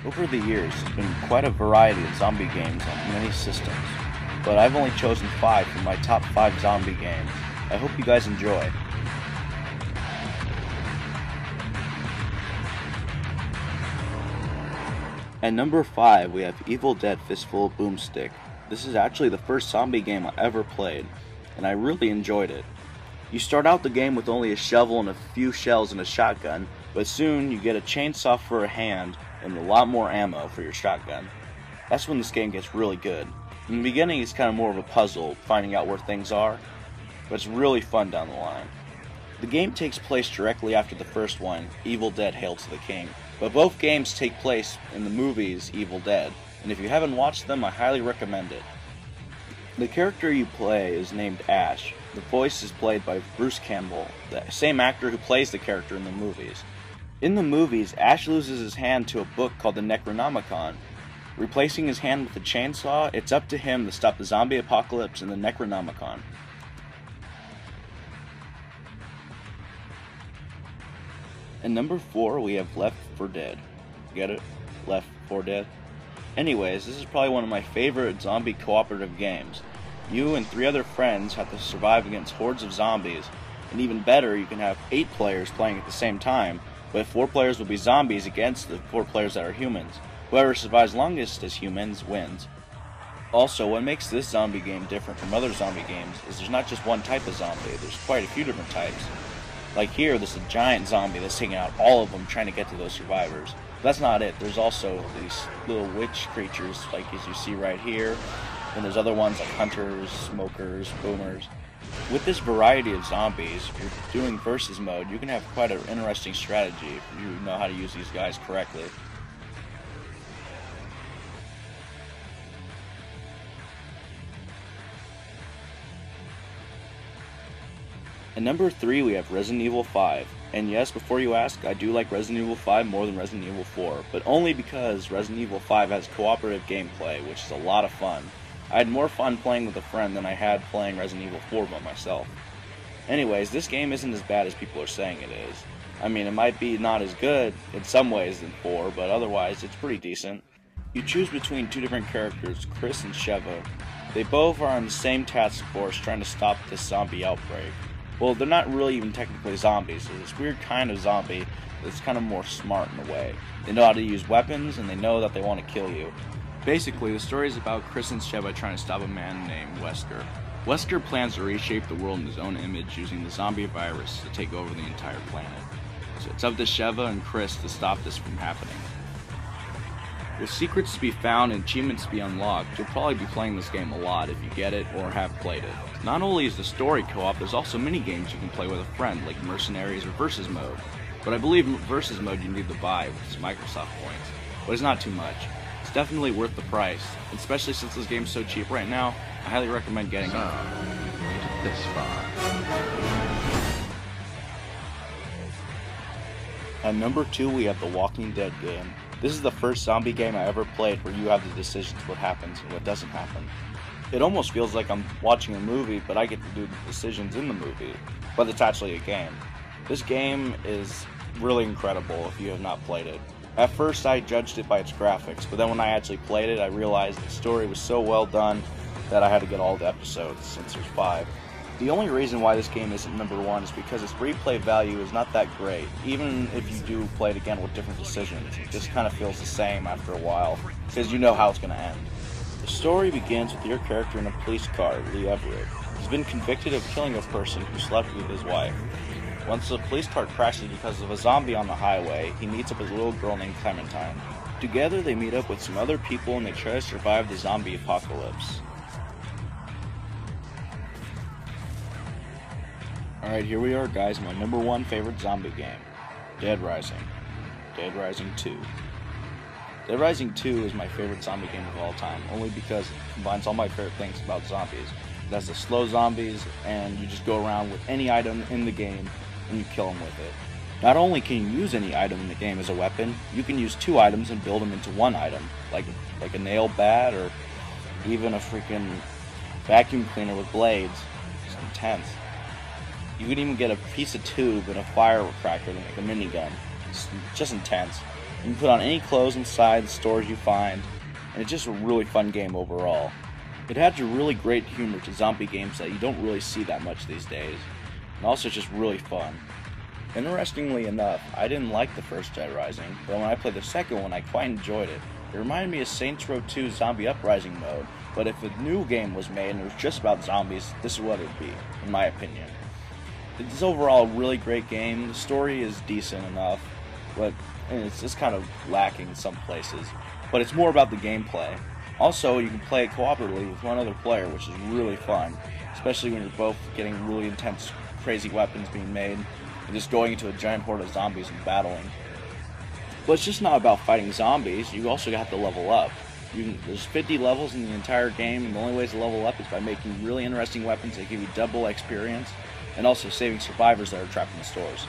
Over the years, there's been quite a variety of zombie games on many systems, but I've only chosen 5 for my top 5 zombie games. I hope you guys enjoy. At number 5, we have Evil Dead Fistful of Boomstick. This is actually the first zombie game I ever played, and I really enjoyed it. You start out the game with only a shovel and a few shells and a shotgun, but soon you get a chainsaw for a hand and a lot more ammo for your shotgun. That's when this game gets really good. In the beginning it's kind of more of a puzzle, finding out where things are, but it's really fun down the line. The game takes place directly after the first one, Evil Dead Hail to the King, but both games take place in the movies Evil Dead, and if you haven't watched them, I highly recommend it. The character you play is named Ash. The voice is played by Bruce Campbell, the same actor who plays the character in the movies. In the movies, Ash loses his hand to a book called the Necronomicon. Replacing his hand with a chainsaw, it's up to him to stop the zombie apocalypse in the Necronomicon. At number 4, we have Left 4 Dead. Get it? Left 4 Dead? Anyways, this is probably one of my favorite zombie cooperative games. You and 3 other friends have to survive against hordes of zombies, and even better, you can have 8 players playing at the same time, but 4 players will be zombies against the 4 players that are humans. Whoever survives longest as humans wins. Also, what makes this zombie game different from other zombie games is there's not just one type of zombie, there's quite a few different types. Like here, there's a giant zombie that's taking out all of them trying to get to those survivors. But that's not it. There's also these little witch creatures, like as you see right here. And there's other ones like hunters, smokers, boomers. With this variety of zombies, if you're doing versus mode, you can have quite an interesting strategy if you know how to use these guys correctly. At number 3, we have Resident Evil 5. And yes, before you ask, I do like Resident Evil 5 more than Resident Evil 4, but only because Resident Evil 5 has cooperative gameplay, which is a lot of fun. I had more fun playing with a friend than I had playing Resident Evil 4 by myself. Anyways, this game isn't as bad as people are saying it is. I mean, it might be not as good in some ways than 4, but otherwise it's pretty decent. You choose between 2 different characters, Chris and Sheva. They both are on the same task force trying to stop this zombie outbreak. Well, they're not really even technically zombies. They're this weird kind of zombie that's kind of more smart in a way. They know how to use weapons, and they know that they want to kill you. Basically, the story is about Chris and Sheva trying to stop a man named Wesker. Wesker plans to reshape the world in his own image using the zombie virus to take over the entire planet. So it's up to Sheva and Chris to stop this from happening. With secrets to be found and achievements to be unlocked, you'll probably be playing this game a lot if you get it or have played it. Not only is the story co-op, there's also mini games you can play with a friend, like Mercenaries or Versus Mode. But I believe Versus Mode you need to buy with Microsoft points, but it's not too much. It's definitely worth the price, especially since this game's so cheap right now. I highly recommend getting it. So, you made it this far. At number 2, we have the Walking Dead game. This is the first zombie game I ever played where you have the decisions what happens and what doesn't happen. It almost feels like I'm watching a movie, but I get to do the decisions in the movie, but it's actually a game. This game is really incredible if you have not played it. At first I judged it by its graphics, but then when I actually played it, I realized the story was so well done that I had to get all the episodes, since there's 5. The only reason why this game isn't number 1 is because its replay value is not that great. Even if you do play it again with different decisions, it just kind of feels the same after a while, because you know how it's going to end. The story begins with your character in a police car, Lee Everett. He's been convicted of killing a person who slept with his wife. Once the police car crashes because of a zombie on the highway, he meets up with a little girl named Clementine. Together they meet up with some other people and they try to survive the zombie apocalypse. Alright, here we are guys, my number 1 favorite zombie game, Dead Rising. Dead Rising 2. Dead Rising 2 is my favorite zombie game of all time, only because it combines all my favorite things about zombies. It has the slow zombies, and you just go around with any item in the game, and you kill them with it. Not only can you use any item in the game as a weapon, you can use 2 items and build them into 1 item, like a nail bat, or even a freaking vacuum cleaner with blades. It's intense. You can even get a piece of tube and a firecracker to make a minigun. It's just intense. You can put on any clothes inside the stores you find, and it's just a really fun game overall. It adds a really great humor to zombie games that you don't really see that much these days, and also just really fun. Interestingly enough, I didn't like the first Dead Rising, but when I played the second one I quite enjoyed it. It reminded me of Saints Row 2 Zombie Uprising mode, but if a new game was made and it was just about zombies, this is what it would be, in my opinion. It's overall a really great game. The story is decent enough, but it's just kind of lacking in some places. But it's more about the gameplay. Also, you can play it cooperatively with one other player, which is really fun, especially when you're both getting really intense, crazy weapons being made, and just going into a giant horde of zombies and battling. But it's just not about fighting zombies, you also have to level up. There's 50 levels in the entire game, and the only ways to level up is by making really interesting weapons that give you double experience, and also saving survivors that are trapped in the stores.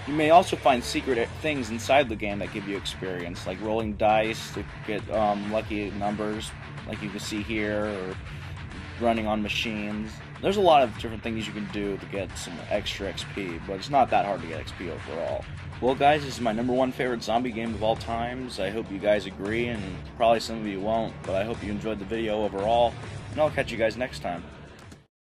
You may also find secret things inside the game that give you experience, like rolling dice to get lucky numbers, like you can see here, or running on machines. There's a lot of different things you can do to get some extra XP, but it's not that hard to get XP overall. Well guys, this is my #1 favorite zombie game of all times. I hope you guys agree, and probably some of you won't, but I hope you enjoyed the video overall, and I'll catch you guys next time.